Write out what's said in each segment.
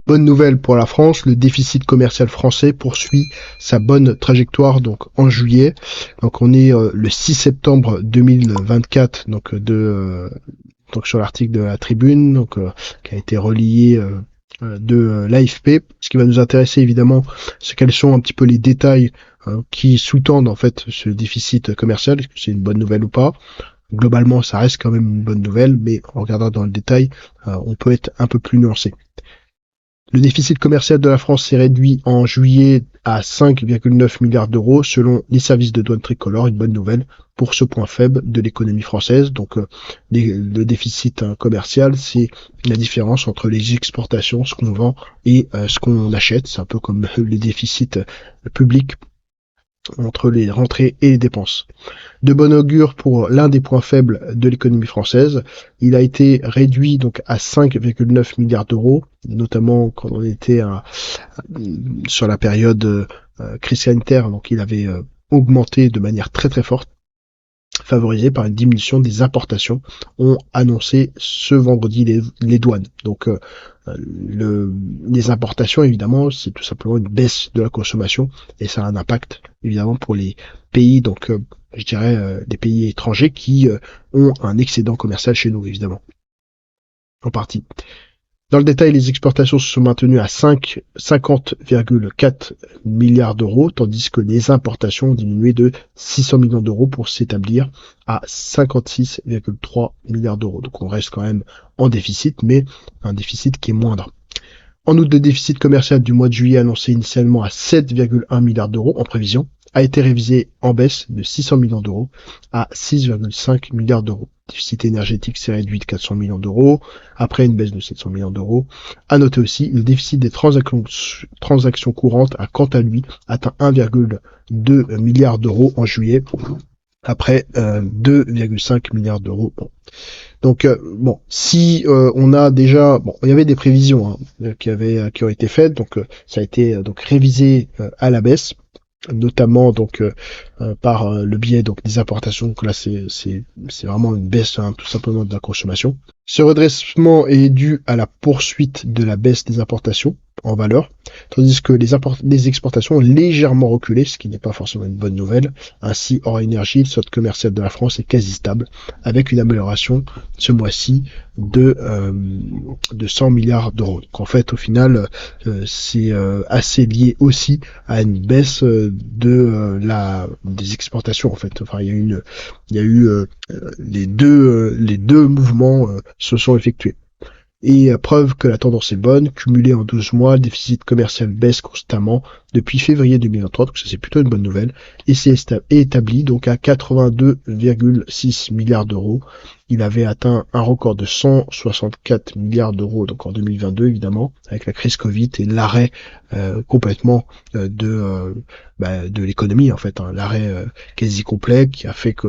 Bonne nouvelle pour la France, le déficit commercial français poursuit sa bonne trajectoire donc en juillet. Donc on est le 6 septembre 2024 donc sur l'article de la Tribune qui a été relié de l'AFP. Ce qui va nous intéresser évidemment, c'est quels sont un petit peu les détails qui sous-tendent en fait ce déficit commercial, est-ce que c'est une bonne nouvelle ou pas. Globalement, ça reste quand même une bonne nouvelle, mais en regardant dans le détail, on peut être un peu plus nuancé. Le déficit commercial de la France s'est réduit en juillet à 5,9 milliards d'euros selon les services de douane tricolore, une bonne nouvelle pour ce point faible de l'économie française. Donc le déficit commercial, c'est la différence entre les exportations, ce qu'on vend, et ce qu'on achète. C'est un peu comme le déficit public entre les rentrées et les dépenses. De bon augure pour l'un des points faibles de l'économie française. Il a été réduit donc à 5,9 milliards d'euros, notamment quand on était sur la période crise sanitaire, donc il avait augmenté de manière très très forte, favorisé par une diminution des importations, ont annoncé ce vendredi les douanes. Donc les importations, évidemment, c'est tout simplement une baisse de la consommation et ça a un impact, évidemment, pour les pays, donc je dirais des pays étrangers qui ont un excédent commercial chez nous, évidemment, en partie. Dans le détail, les exportations se sont maintenues à 50,4 milliards d'euros, tandis que les importations ont diminué de 600 millions d'euros pour s'établir à 56,3 milliards d'euros. Donc on reste quand même en déficit, mais un déficit qui est moindre. En août, le déficit commercial du mois de juillet annoncé initialement à 7,1 milliards d'euros en prévision a été révisé en baisse de 600 millions d'euros à 6,5 milliards d'euros. Le déficit énergétique s'est réduit de 400 millions d'euros, après une baisse de 700 millions d'euros. À noter aussi, le déficit des transactions courantes a quant à lui atteint 1,2 milliard d'euros en juillet, après 2,5 milliards d'euros. Donc si on a déjà, il y avait des prévisions qui ont été faites, donc ça a été donc révisé à la baisse, notamment par le biais donc des importations. Donc là c'est vraiment une baisse tout simplement de la consommation. Ce redressement est dû à la poursuite de la baisse des importations en valeur, tandis que les exportations ont légèrement reculé, ce qui n'est pas forcément une bonne nouvelle. Ainsi, hors énergie, le solde commercial de la France est quasi stable, avec une amélioration ce mois-ci de 100 milliards d'euros. Donc en fait, au final, c'est assez lié aussi à une baisse des exportations. En fait, enfin, il y a eu les deux mouvements se sont effectués. Et preuve que la tendance est bonne, cumulé en 12 mois, le déficit commercial baisse constamment depuis février 2023, donc ça c'est plutôt une bonne nouvelle, et c'est établi donc à 82,6 milliards d'euros. Il avait atteint un record de 164 milliards d'euros donc en 2022 évidemment, avec la crise Covid et l'arrêt complètement de l'économie en fait, l'arrêt quasi complet qui a fait que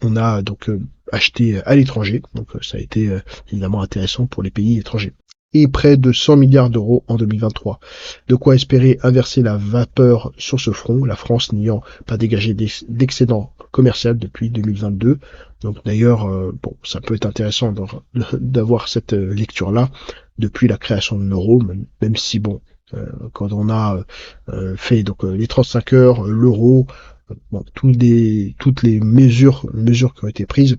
on a donc acheté à l'étranger, donc ça a été évidemment intéressant pour les pays étrangers. Et près de 100 milliards d'euros en 2023. De quoi espérer inverser la vapeur sur ce front, la France n'ayant pas dégagé d'excédent commercial depuis 2022. Donc d'ailleurs, ça peut être intéressant d'avoir cette lecture-là depuis la création de l'euro, même si quand on a fait donc les 35 heures, l'euro, toutes les mesures qui ont été prises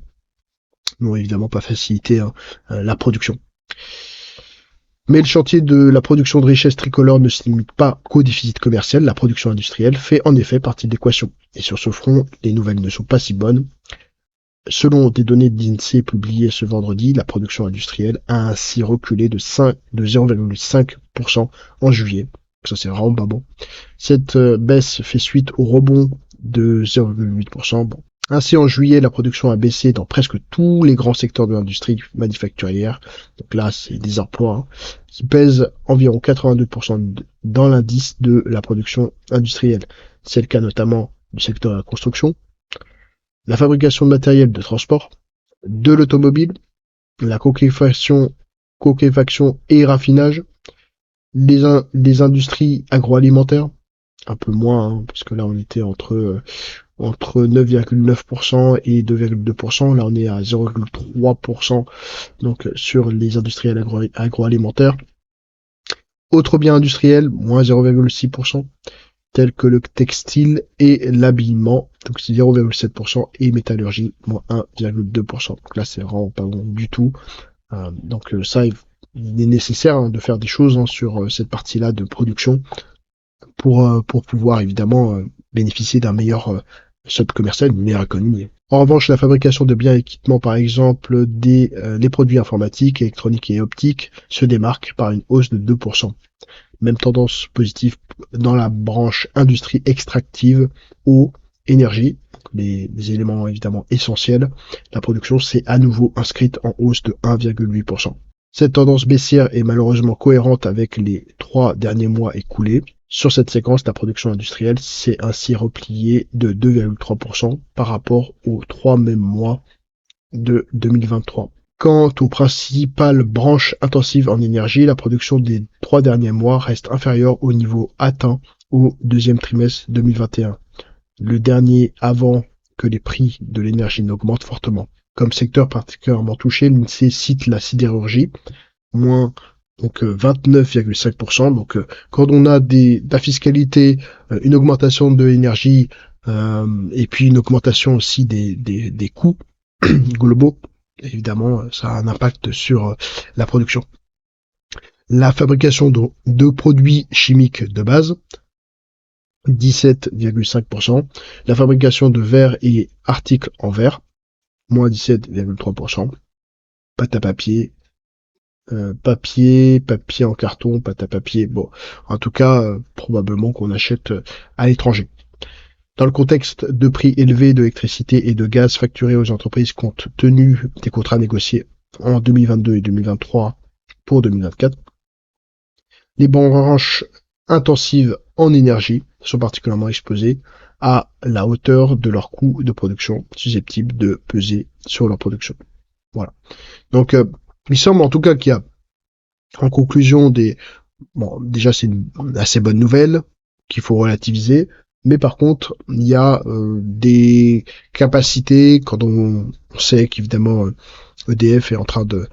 n'ont évidemment pas facilité la production. Mais le chantier de la production de richesse tricolore ne se limite pas qu'au déficit commercial. La production industrielle fait en effet partie de l'équation. Et sur ce front, les nouvelles ne sont pas si bonnes. Selon des données de l'INSEE publiées ce vendredi, la production industrielle a ainsi reculé de 0,5% en juillet. Ça c'est vraiment pas bon. Cette baisse fait suite au rebond de 0,8%. Ainsi, en juillet, la production a baissé dans presque tous les grands secteurs de l'industrie manufacturière. Donc là, c'est des emplois qui pèsent environ 82% dans l'indice de la production industrielle. C'est le cas notamment du secteur de la construction, la fabrication de matériel de transport, de l'automobile, la coquefaction et raffinage, les industries agroalimentaires, un peu moins, parce que là on était entre 9,9% et 2,2%. Là, on est à 0,3% donc sur les industriels agroalimentaires. Autres biens industriels, moins 0,6%, tels que le textile et l'habillement, donc c'est 0,7%, et métallurgie, moins 1,2%. Donc là, c'est vraiment pas bon du tout. Donc ça, il est nécessaire de faire des choses sur cette partie-là de production pour pouvoir évidemment bénéficier d'un meilleur solde commercial, une meilleure économie. En revanche, la fabrication de biens et équipements, par exemple, les produits informatiques, électroniques et optiques, se démarquent par une hausse de 2%. Même tendance positive dans la branche industrie extractive, eau, énergie, les éléments évidemment essentiels. La production s'est à nouveau inscrite en hausse de 1,8%. Cette tendance baissière est malheureusement cohérente avec les 3 derniers mois écoulés. Sur cette séquence, la production industrielle s'est ainsi repliée de 2,3% par rapport aux 3 mêmes mois de 2023. Quant aux principales branches intensives en énergie, la production des 3 derniers mois reste inférieure au niveau atteint au deuxième trimestre 2021, le dernier avant que les prix de l'énergie n'augmentent fortement. Comme secteur particulièrement touché, l'INSEE cite la sidérurgie, moins donc 29,5%. Donc quand on a de la fiscalité, une augmentation de l'énergie et puis une augmentation aussi des coûts globaux, évidemment, ça a un impact sur la production. La fabrication de produits chimiques de base, 17,5%. La fabrication de verre et articles en verre, moins 17,3%. Pâte à papier, papier en carton, pâte à papier. Bon, en tout cas, probablement qu'on achète à l'étranger. Dans le contexte de prix élevés d'électricité et de gaz facturés aux entreprises compte tenu des contrats négociés en 2022 et 2023 pour 2024, les branches intensives en énergie sont particulièrement exposées à la hauteur de leurs coûts de production susceptibles de peser sur leur production. Voilà. Donc, il semble en tout cas qu'il y a, en conclusion, déjà c'est une assez bonne nouvelle qu'il faut relativiser, mais par contre, il y a des capacités quand on sait qu'évidemment EDF est en train de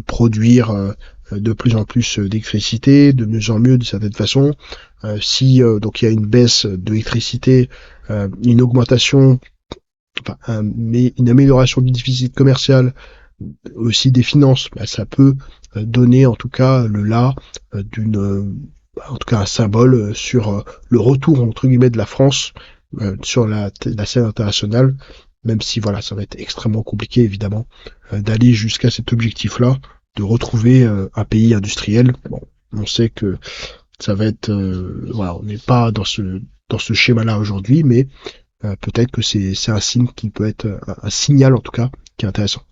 produire de plus en plus d'électricité, de mieux en mieux de certaine façon. Si donc il y a une baisse de l'électricité, une augmentation, mais une amélioration du déficit commercial, aussi des finances, ça peut donner en tout cas le là en tout cas un symbole sur le retour entre guillemets de la France sur la scène internationale, même si voilà, ça va être extrêmement compliqué évidemment d'aller jusqu'à cet objectif-là, de retrouver un pays industriel. Bon, on sait que ça va être voilà, on n'est pas dans ce schéma-là aujourd'hui, mais peut-être que c'est un signe qui peut être un signal en tout cas qui est intéressant.